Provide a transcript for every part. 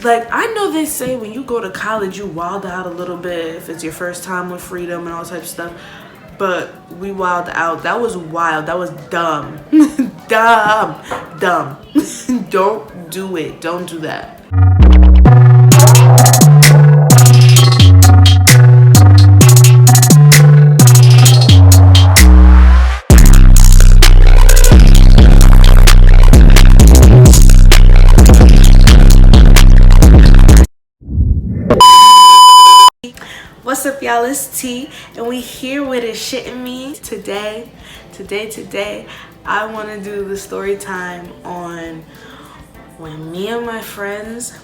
Like, I know they say when you go to college, you wild out a little bit if it's your first time with freedom and all types of stuff. But we wild out. That was wild. That was dumb. Dumb. Don't do it. Don't do that. What's up, y'all? It's T, and we here with a shitting me today. I want to do the story time on when me and my friends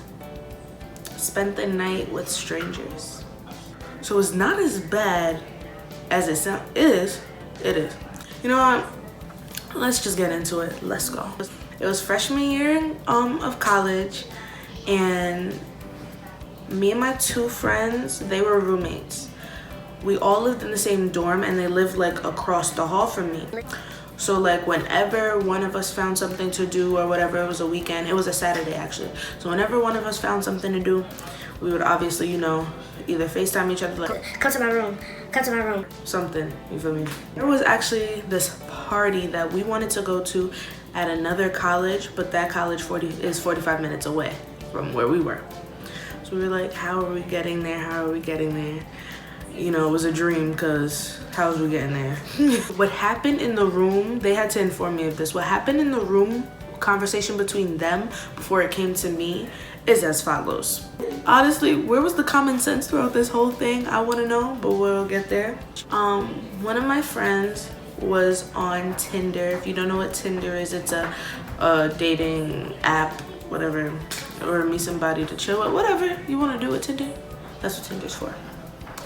spent the night with strangers. So it's not as bad as it sounds. It is. You know what? Let's just get into it. Let's go. It was freshman year of college, and me and my two friends, they were roommates. We all lived in the same dorm, and they lived like across the hall from me. So like whenever one of us found something to do or whatever, it was a weekend, it was a Saturday actually. So whenever one of us found something to do, we would obviously, you know, either FaceTime each other like, come to my room, something, you feel me? There was actually this party that we wanted to go to at another college, but that college is 45 minutes away from where we were. So we were like, how are we getting there? You know, it was a dream because how was we getting there? What happened in the room, they had to inform me of this. What happened in the room, conversation between them before it came to me, is as follows. Honestly, where was the common sense throughout this whole thing? I want to know, but we'll get there. One of my friends was on Tinder. If you don't know what Tinder is, it's a dating app, whatever, or meet somebody to chill with, whatever you want to do with Tinder. That's what Tinder's for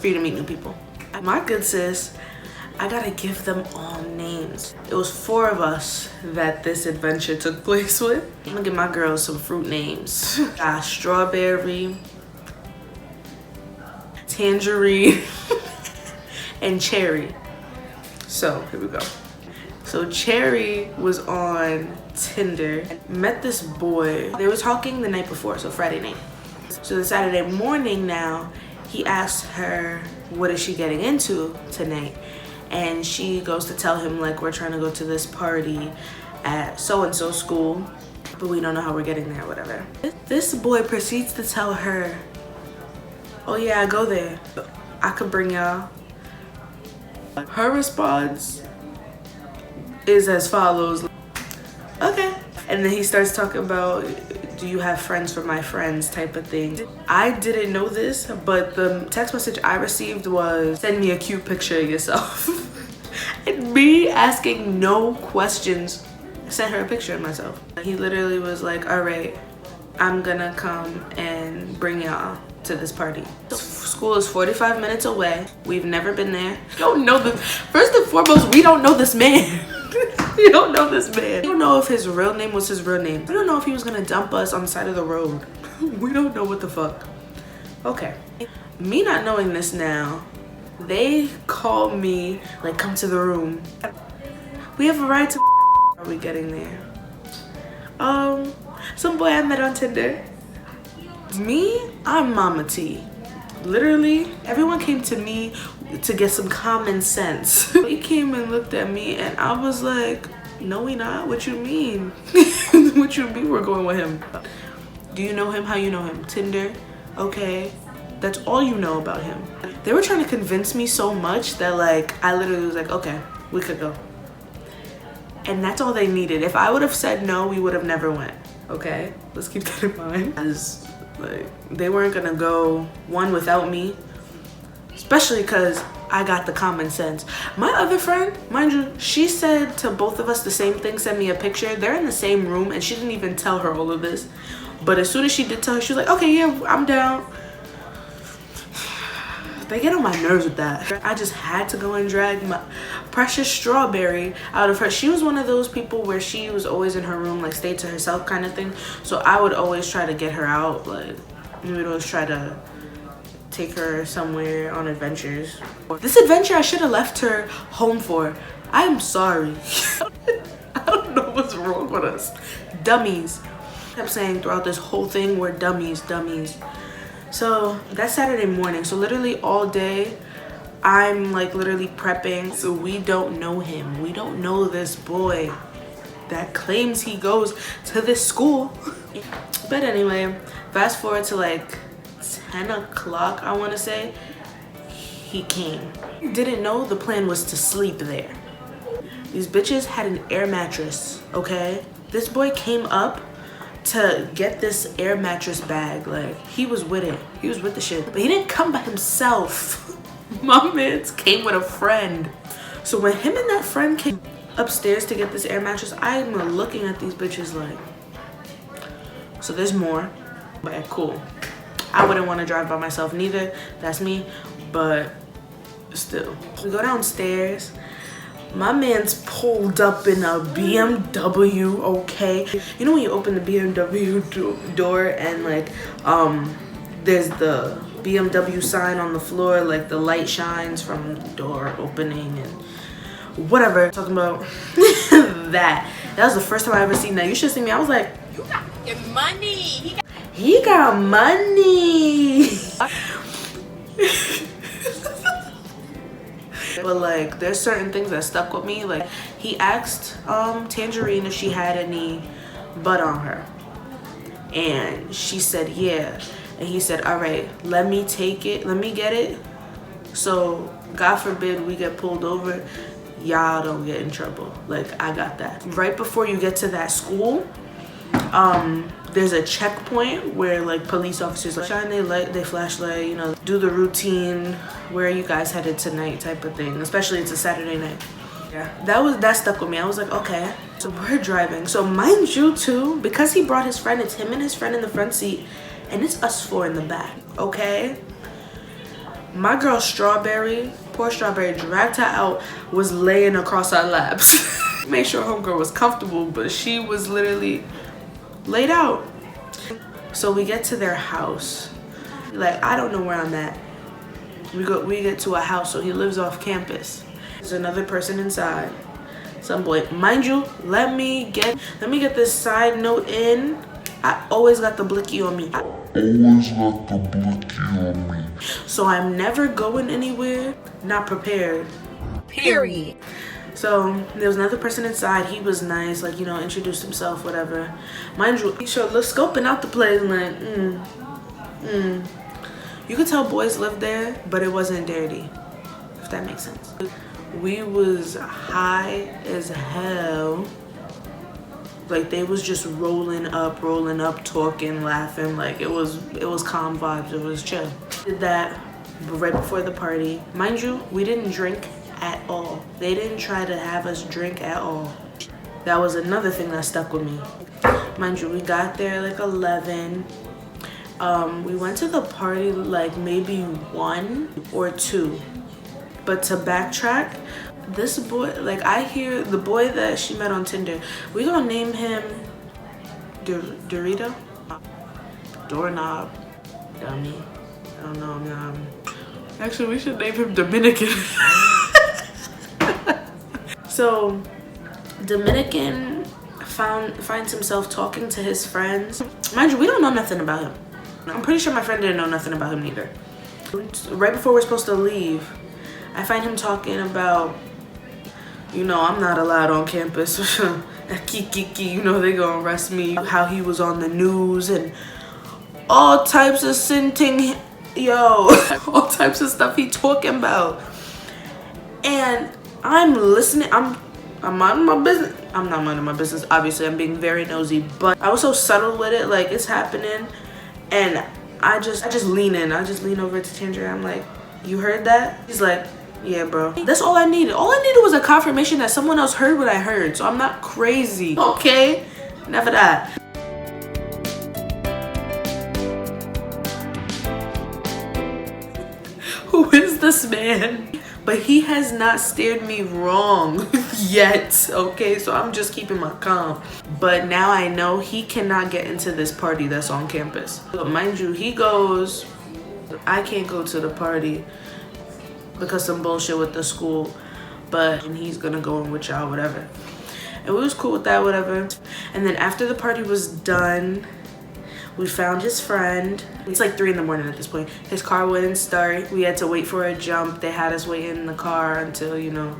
you to meet new people. My good sis, I gotta give them all names. It was 4 of us that this adventure took place with. I'm gonna give my girls some fruit names. Strawberry, tangerine, and cherry. So here we go. So Cherry was on Tinder, met this boy. They were talking the night before, so Friday night. So the Saturday morning now, he asked her, what is she getting into tonight? And she goes to tell him, like, we're trying to go to this party at so-and-so school, but we don't know how we're getting there, whatever. This boy proceeds to tell her, oh yeah, I go there. I could bring y'all. Her response is as follows. Okay. And then he starts talking about, do you have friends for my friends type of thing. I didn't know this, but the text message I received was, send me a cute picture of yourself. And me asking no questions, sent her a picture of myself. He literally was like, all right, I'm gonna come and bring y'all to this party. School is 45 minutes away. We've never been there. We don't know this. First and foremost, we don't know this man. We don't know this man. We don't know if his real name was his real name. We don't know if he was gonna dump us on the side of the road. We don't know what the fuck. Okay. Me not knowing this now, they call me, like, come to the room. We have a ride to. Are we getting there? Some boy I met on Tinder. Me, I'm Mama T. Literally, everyone came to me to get some common sense. He came and looked at me and I was like, no we not, what you mean? What you mean we're going with him? Do you know him? How you know him? Tinder? Okay, that's all you know about him. They were trying to convince me so much that, like, I literally was like, okay, we could go. And that's all they needed. If I would have said no, we would have never went. Okay, let's keep that in mind. As, like, they weren't gonna go one without me, especially because I got the common sense. My other friend, mind you, she said to both of us the same thing, send me a picture. They're in the same room and she didn't even tell her all of this. But as soon as she did tell her, she was like, okay, yeah, I'm down. They get on my nerves with that. I just had to go and drag my precious Strawberry out of her. She was one of those people where she was always in her room, like, stayed to herself kind of thing. So I would always try to get her out. Like, we would always try to take her somewhere on adventures. This adventure I should have left her home for. I'm sorry. I don't know what's wrong with us. Dummies. kept saying throughout this whole thing, we're dummies, dummies. So that's Saturday morning. So literally all day, I'm like literally prepping. So we don't know him. We don't know this boy that claims he goes to this school. But anyway, fast forward to like 10 o'clock, I want to say, he came. Didn't know the plan was to sleep there. These bitches had an air mattress, okay? This boy came up to get this air mattress bag. Like, he was with it. He was with the shit. But he didn't come by himself. My mans came with a friend. So when him and that friend came upstairs to get this air mattress, I'm looking at these bitches like, so there's more. But cool. I wouldn't want to drive by myself neither. That's me. But still. We go downstairs. My man's pulled up in a BMW, okay? You know when you open the BMW door and like, there's the BMW sign on the floor, like the light shines from the door opening and whatever. Talking about that. That was the first time I ever seen that. You should see me. I was like, you got money. He got money. But like, there's certain things that stuck with me. Like, he asked Tangerine if she had any butt on her, and she said yeah. And he said, all right, let me take it, let me get it, so God forbid we get pulled over, y'all don't get in trouble. Like, I got that. Right before you get to that school, there's a checkpoint where like police officers like shine their light, their flashlight, you know, do the routine, where are you guys headed tonight type of thing, especially it's a Saturday night. Yeah, that stuck with me. I was like, okay. So we're driving. So mind you too, because he brought his friend, it's him and his friend in the front seat, and it's us four in the back, okay? My girl Strawberry, poor Strawberry, dragged her out, was laying across our laps. Made sure homegirl was comfortable, but she was literally laid out. So we get to their house. Like, I don't know where I'm at. We get to a house, so he lives off campus. There's another person inside. Some boy, mind you, let me get this side note in. I always got the blicky on me. So I'm never going anywhere not prepared. Period. So there was another person inside. He was nice, like, you know, introduced himself, whatever. Mind you, he showed look scoping out the place like, You could tell boys lived there, but it wasn't dirty, if that makes sense. We was high as hell. Like, they was just rolling up, talking, laughing. Like, it was calm vibes. It was chill. Did that right before the party. Mind you, we didn't drink at all. They didn't try to have us drink at all. That was another thing that stuck with me. Mind you, we got there like 11. We went to the party like maybe 1 or 2. But to backtrack, this boy, like, I hear the boy that she met on Tinder, we gonna name him Dorito? Doorknob. Dummy. I don't know. Actually, we should name him Dominican. So, Dominican finds himself talking to his friends. Mind you, we don't know nothing about him. I'm pretty sure my friend didn't know nothing about him neither. Right before we're supposed to leave, I find him talking about, you know, I'm not allowed on campus. You know, they gonna arrest me. How he was on the news and all types of sinting, all types of stuff he talking about. And I'm listening. I'm minding my business. I'm not minding my business, obviously. I'm being very nosy, but I was so subtle with it, like, it's happening. And I just lean in. I just lean over to Tangerine. I'm like, you heard that? He's like, yeah, bro. That's all I needed. All I needed was a confirmation that someone else heard what I heard. So I'm not crazy, okay? Never that. Who is this man? But he has not steered me wrong yet, okay? So I'm just keeping my calm. But now I know he cannot get into this party that's on campus. But mind you, he goes, I can't go to the party because some bullshit with the school, but he's gonna go in with y'all, whatever. And we was cool with that, whatever. And then after the party was done, We found his friend. It's like 3 in the morning at this point. His car wouldn't start. We had to wait for a jump. They had us waiting in the car until, you know,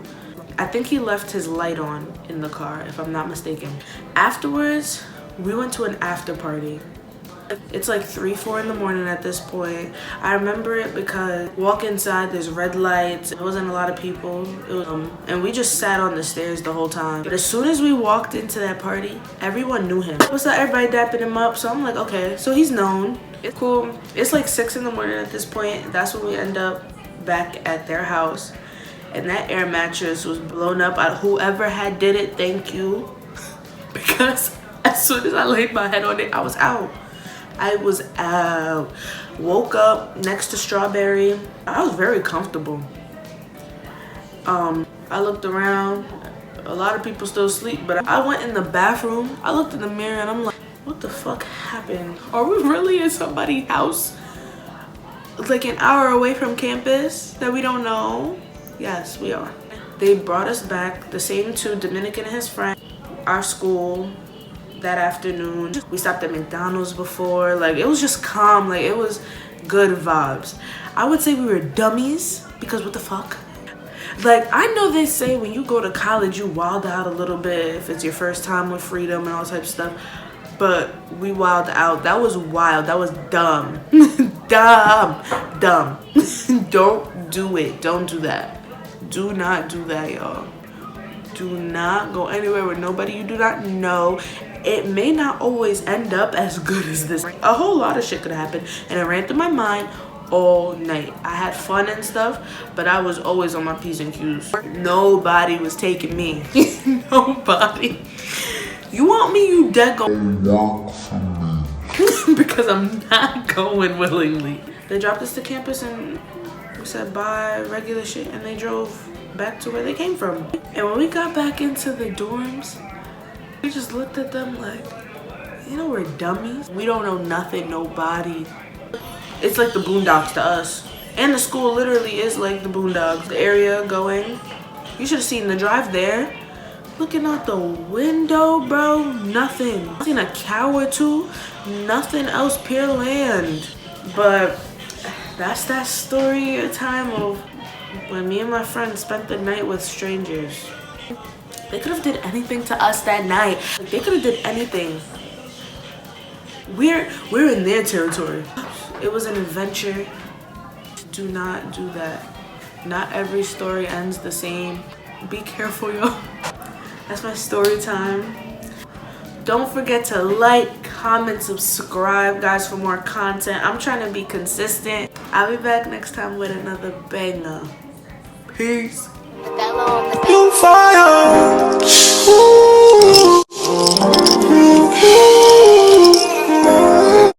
I think he left his light on in the car, if I'm not mistaken. Afterwards, we went to an after party. It's like 3, 4 in the morning at this point. I remember it because walk inside, there's red lights. It wasn't a lot of people. It was, and we just sat on the stairs the whole time. But as soon as we walked into that party, everyone knew him. What's up? Everybody dapping him up. So I'm like, okay, so he's known. It's cool. It's like 6 in the morning at this point. That's when we end up back at their house. And that air mattress was blown up. Whoever had did it, thank you. Because as soon as I laid my head on it, I was out. I was out. Woke up next to Strawberry. I was very comfortable. I looked around. A lot of people still asleep, but I went in the bathroom. I looked in the mirror and I'm like, what the fuck happened? Are we really in somebody's house? Like an hour away from campus that we don't know? Yes, we are. They brought us back, the same two, Dominican and his friend, our school. That afternoon we stopped at McDonald's before. Like, it was just calm. Like, it was good vibes. I would say we were dummies because what the fuck. Like, I know they say when you go to college you wild out a little bit if it's your first time with freedom and all types of stuff, but we wild out. That was wild. That was dumb. Dumb. Don't do it. Don't do that. Do not do that, y'all. Do not go anywhere with nobody you do not know. It may not always end up as good as this. A whole lot of shit could happen, and it ran through my mind all night. I had fun and stuff, but I was always on my P's and Q's. Nobody was taking me. Nobody. You want me, you dead go. Because I'm not going willingly. They dropped us to campus and we said bye, regular shit, and they drove back to where they came from. And when we got back into the dorms, we just looked at them like, you know, we're dummies. We don't know nothing, nobody. It's like the boondocks to us. And the school literally is like the boondocks. The area going, you should have seen the drive there. Looking out the window, bro, nothing. I've seen a cow or two, nothing else, pure land. But that's that story time of when me and my friends spent the night with strangers. They could have did anything to us that night. They could have did anything. We're in their territory. It was an adventure. Do not do that. Not every story ends the same. Be careful, y'all. That's my story time. Don't forget to like, comment, subscribe, guys, for more content. I'm trying to be consistent. I'll be back next time with another banger. Peace.